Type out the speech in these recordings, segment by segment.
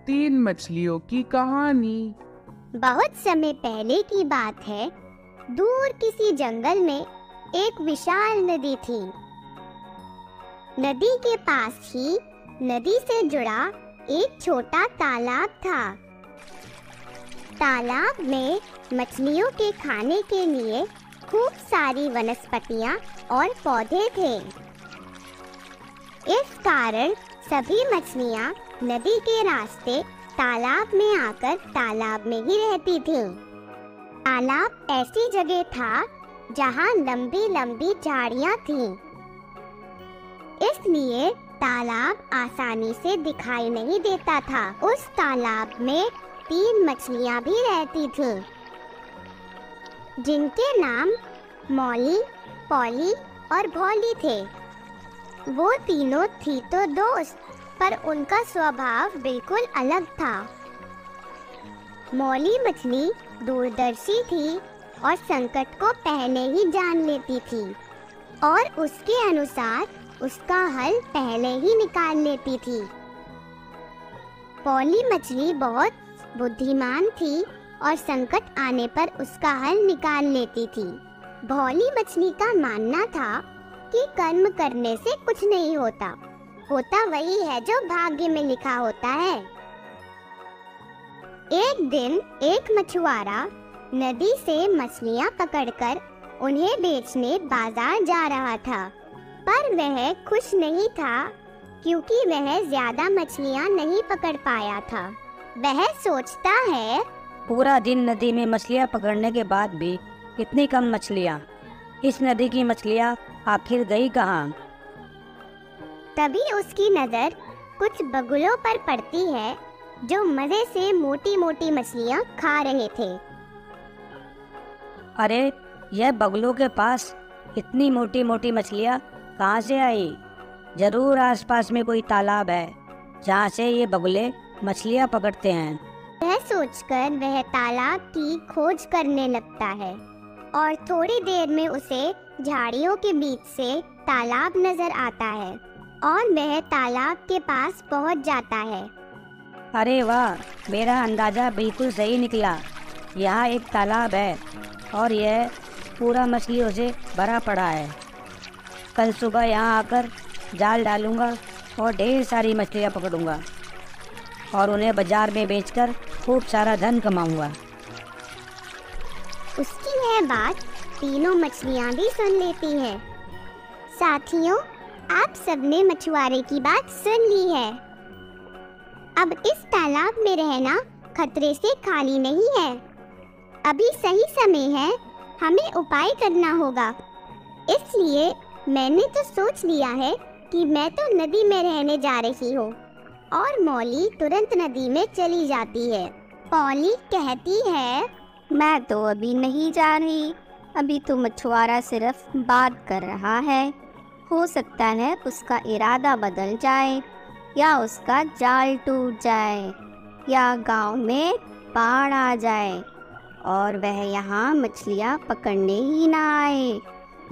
तीन मछलियों की कहानी। बहुत समय पहले की बात है। दूर किसी जंगल में एक विशाल नदी थी। नदी के पास ही नदी से जुड़ा एक छोटा तालाब था। तालाब में मछलियों के खाने के लिए खूब सारी वनस्पतियां और पौधे थे। इस कारण सभी मछलियां नदी के रास्ते तालाब में आकर तालाब में ही रहती थीं। तालाब ऐसी जगह था जहां लंबी लंबी झाड़ियां थीं। इसलिए तालाब आसानी से दिखाई नहीं देता था। उस तालाब में तीन मछलियां भी रहती थीं, जिनके नाम मौली, पॉली और भोली थे। वो तीनों थी तो दोस्त, पर उनका स्वभाव बिल्कुल अलग था। मौली मछली दूरदर्शी थी और संकट को पहले ही जान लेती थी और उसके अनुसार उसका हल पहले ही निकाल लेती थी। पॉली मछली बहुत बुद्धिमान थी और संकट आने पर उसका हल निकाल लेती थी। भोली मछली का मानना था कि कर्म करने से कुछ नहीं होता, होता वही है जो भाग्य में लिखा होता है। एक दिन एक मछुआरा नदी से मछलियां पकड़कर उन्हें बेचने बाजार जा रहा था, पर वह खुश नहीं था क्योंकि वह ज्यादा मछलियां नहीं पकड़ पाया था। वह सोचता है, पूरा दिन नदी में मछलियाँ पकड़ने के बाद भी इतनी कम मछलियाँ। इस नदी की मछलियाँ आखिर गई कहाँ? तभी उसकी नजर कुछ बगुलों पर पड़ती है जो मजे से मोटी मोटी मछलियाँ खा रहे थे। अरे, यह बगुलों के पास इतनी मोटी मोटी मछलियाँ कहाँ से आई? जरूर आसपास में कोई तालाब है जहाँ से ये बगुले मछलियाँ पकड़ते हैं। यह सोचकर वह तालाब की खोज करने लगता है और थोड़ी देर में उसे झाड़ियों के बीच से तालाब नजर आता है और वह तालाब के पास पहुंच जाता है। अरे वाह, मेरा अंदाज़ा बिल्कुल सही निकला। यहाँ एक तालाब है और यह पूरा मछलियों से भरा पड़ा है। कल सुबह यहाँ आकर जाल डालूंगा और ढेर सारी मछलियाँ पकड़ूंगा और उन्हें बाजार में बेचकर खूब सारा धन कमाऊंगा। उसकी यह बात तीनों मछलियाँ भी सुन लेती हैं। साथियों, आप सबने मछुआरे की बात सुन ली है। अब इस तालाब में रहना खतरे से खाली नहीं है। अभी सही समय है, हमें उपाय करना होगा। इसलिए मैंने तो सोच लिया है कि मैं तो नदी में रहने जा रही हूँ। और मौली तुरंत नदी में चली जाती है। पॉली कहती है, मैं तो अभी नहीं जा रही, अभी तो मछुआरा सिर्फ बात कर रहा है। हो सकता है उसका इरादा बदल जाए या उसका जाल टूट जाए या गांव में बाढ़ आ जाए और वह यहाँ मछलियाँ पकड़ने ही ना आए,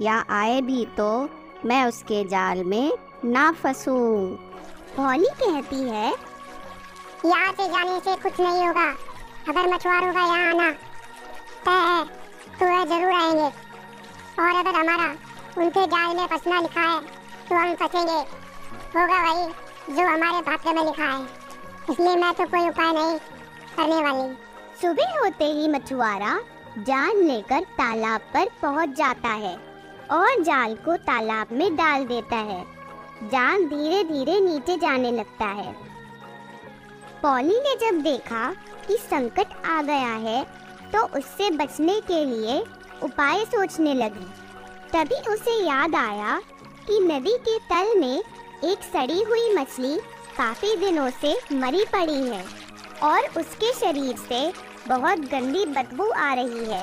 या आए भी तो मैं उसके जाल में ना फंसूं। पॉली कहती है, यहाँ से जाने से कुछ नहीं होगा। अगर मछुआरों का यहाँ आना तय है तो वह जरूर आएंगे, और अगर हमारा उनके जाल में फंसना लिखा है तो हम फंसेंगे। होगा वही जो हमारे भाग्य में लिखा है, इसलिए मैं तो कोई उपाय नहीं करने वाली। सुबह होते ही मछुआरा जाल लेकर तालाब पर पहुंच जाता है और जाल को तालाब में डाल देता है। जाल धीरे धीरे नीचे जाने लगता है। पॉली ने जब देखा कि संकट आ गया है तो उससे बचने के लिए उपाय सोचने लगी। तभी उसे याद आया कि नदी के तल में एक सड़ी हुई मछली काफी दिनों से मरी पड़ी है और उसके शरीर से बहुत गंदी बदबू आ रही है।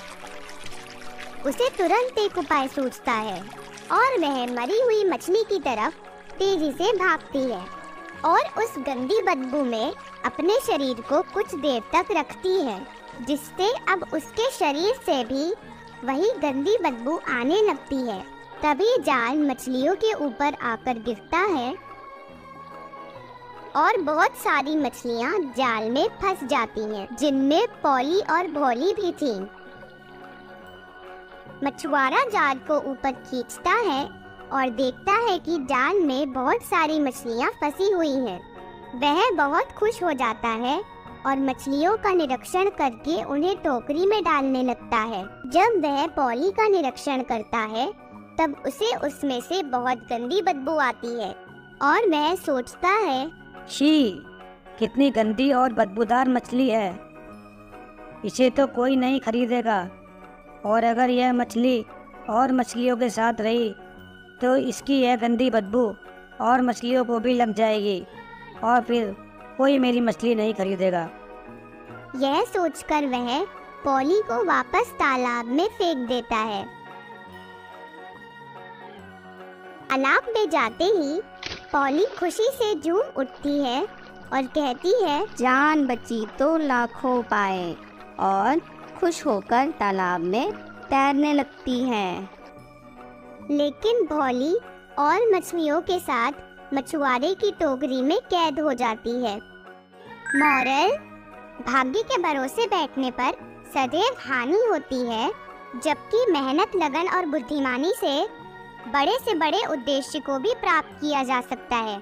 उसे तुरंत एक उपाय सूझता है और वह मरी हुई मछली की तरफ तेजी से भागती है और उस गंदी बदबू में अपने शरीर को कुछ देर तक रखती है, जिससे अब उसके शरीर से भी वही गंदी बदबू आने लगती है। तभी जाल मछलियों के ऊपर आकर गिरता है और बहुत सारी मछलियाँ जाल में फंस जाती हैं, जिनमें पॉली और भोली भी थीं। मछुआरा जाल को ऊपर खींचता है और देखता है कि जाल में बहुत सारी मछलियाँ फंसी हुई हैं। वह बहुत खुश हो जाता है और मछलियों का निरीक्षण करके उन्हें टोकरी में डालने लगता है। जब वह पॉली का निरीक्षण करता है तब उसे उसमें से बहुत गंदी बदबू आती है और वह सोचता है, शी, कितनी गंदी और बदबूदार मछली है। इसे तो कोई नहीं खरीदेगा, और अगर यह मछली और मछलियों के साथ रही तो इसकी यह गंदी बदबू और मछलियों को भी लग जाएगी और फिर कोई मेरी मछली नहीं खरीदेगा। यह सोचकर वह पॉली को वापस तालाब में फेंक देता है। तालाब में जाते ही पॉली खुशी से झूम उठती है और कहती है, जान बची तो लाखों पाए, और खुश होकर तालाब में तैरने लगती है। लेकिन भोली और मछलियों के साथ मछुआरे की टोकरी में कैद हो जाती है। मॉरल: भाग्य के भरोसे बैठने पर सदैव हानि होती है, जबकि मेहनत, लगन और बुद्धिमानी से बड़े उद्देश्य को भी प्राप्त किया जा सकता है।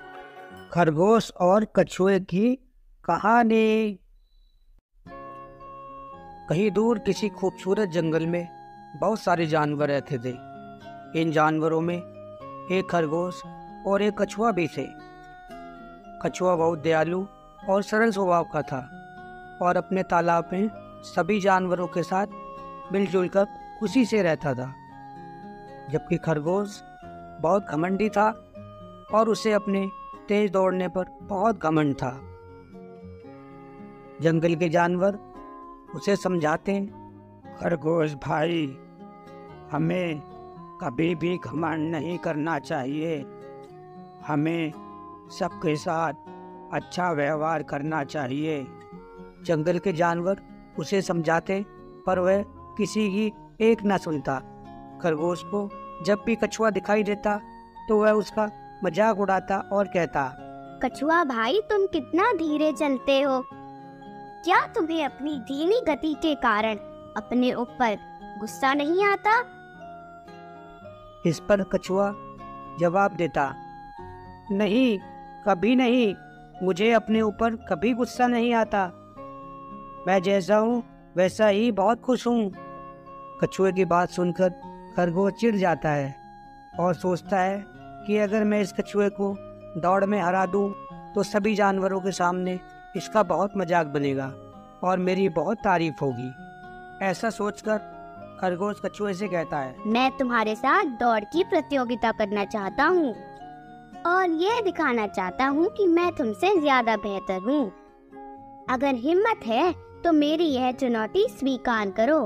खरगोश और कछुए की कहानी। कहीं दूर किसी खूबसूरत जंगल में बहुत सारे जानवर रहते थे। इन जानवरों में एक खरगोश और एक कछुआ भी थे। कछुआ बहुत दयालु और सरल स्वभाव का था और अपने तालाब में सभी जानवरों के साथ मिलजुल कर खुशी से रहता था, जबकि खरगोश बहुत घमंडी था और उसे अपने तेज दौड़ने पर बहुत घमंड था। जंगल के जानवर उसे समझाते, खरगोश भाई, हमें कभी भी घमंड नहीं करना चाहिए। हमें सबके साथ अच्छा व्यवहार करना चाहिए। जंगल के जानवर उसे समझाते पर वह किसी की एक न सुनता। खरगोश को जब भी कछुआ दिखाई देता तो वह उसका मजाक उड़ाता और कहता, कछुआ भाई, तुम कितना धीरे चलते हो। क्या तुम्हें अपनी धीमी गति के कारण अपने ऊपर गुस्सा नहीं आता? इस पर कछुआ जवाब देता, नहीं, कभी नहीं, मुझे अपने ऊपर कभी गुस्सा नहीं आता। मैं जैसा हूँ वैसा ही बहुत खुश हूँ। कछुए की बात सुनकर खरगोश चिढ़ जाता है और सोचता है कि अगर मैं इस कछुए को दौड़ में हरा दूँ तो सभी जानवरों के सामने इसका बहुत मजाक बनेगा और मेरी बहुत तारीफ होगी। ऐसा सोचकर खरगोश कछुए से कहता है, मैं तुम्हारे साथ दौड़ की प्रतियोगिता करना चाहता हूँ और यह दिखाना चाहता हूँ कि मैं तुमसे ज्यादा बेहतर हूँ। अगर हिम्मत है तो मेरी यह चुनौती स्वीकार करो।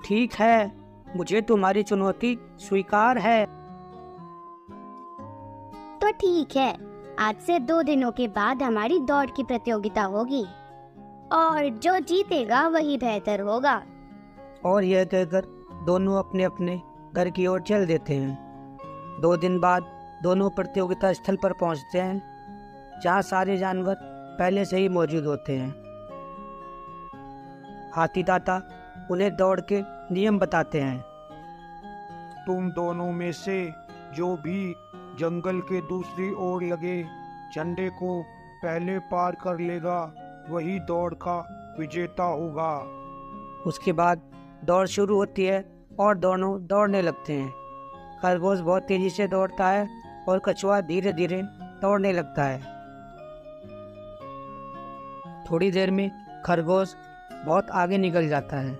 ठीक है, मुझे तुम्हारी चुनौती स्वीकार है। तो ठीक है, आज से 2 दिनों के बाद हमारी दौड़ की प्रतियोगिता होगी और जो जीतेगा वही बेहतर होगा। और यह कहकर दोनों अपने अपने घर की ओर चल देते हैं। 2 दिन बाद दोनों प्रतियोगिता स्थल पर पहुंचते हैं, जहां सारे जानवर पहले से ही मौजूद होते हैं। हाथी दाता उन्हें दौड़ के नियम बताते हैं। तुम दोनों में से जो भी जंगल के दूसरी ओर लगे झंडे को पहले पार कर लेगा वही दौड़ का विजेता होगा। उसके बाद दौड़ शुरू होती है और दोनों दौड़ने लगते हैं। खरगोश बहुत तेजी से दौड़ता है और कछुआ धीरे धीरे दौड़ने लगता है। थोड़ी देर में खरगोश बहुत आगे निकल जाता है।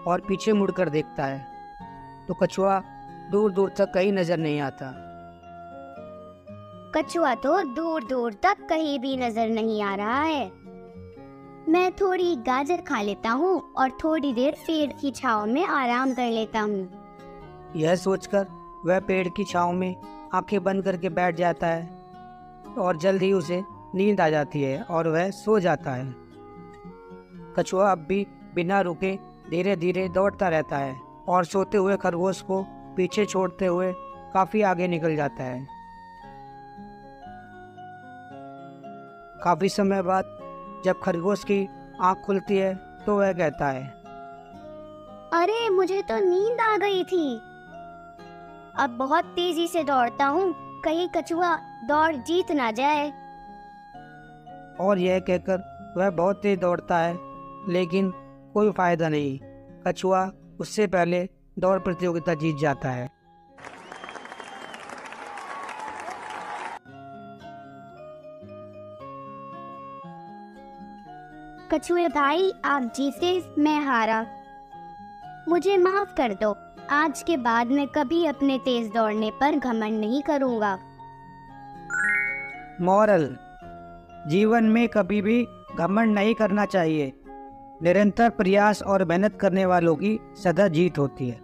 और पीछे मुड़कर देखता है तो कछुआ दूर दूर तक कहीं नजर नहीं आता। कछुआ तो दूर दूर तक कहीं भी नजर नहीं आ रहा है। मैं थोड़ी गाजर खा लेता हूँ और थोड़ी देर पेड़ की छांव में आराम कर लेता हूँ। यह सोचकर वह पेड़ की छांव में आंखें बंद करके बैठ जाता है और जल्द ही उसे नींद आ जाती है और वह सो जाता है। कछुआ अब भी बिना रुके धीरे धीरे दौड़ता रहता है और सोते हुए खरगोश को पीछे छोड़ते हुए काफी आगे निकल जाता है। काफी समय बाद जब खरगोश की आंख खुलती है तो वह कहता है, अरे मुझे तो नींद आ गई थी। अब बहुत तेजी से दौड़ता हूँ, कहीं कछुआ दौड़ जीत ना जाए। और यह कहकर वह बहुत तेज दौड़ता है, लेकिन कोई फायदा नहीं। कछुआ उससे पहले दौड़ प्रतियोगिता जीत जाता है। कछुए भाई, आप जीते, मैं हारा। मुझे माफ कर दो। आज के बाद मैं कभी अपने तेज दौड़ने पर घमंड नहीं करूँगा। मॉरल: जीवन में कभी भी घमंड नहीं करना चाहिए। निरंतर प्रयास और मेहनत करने वालों की सदा जीत होती है।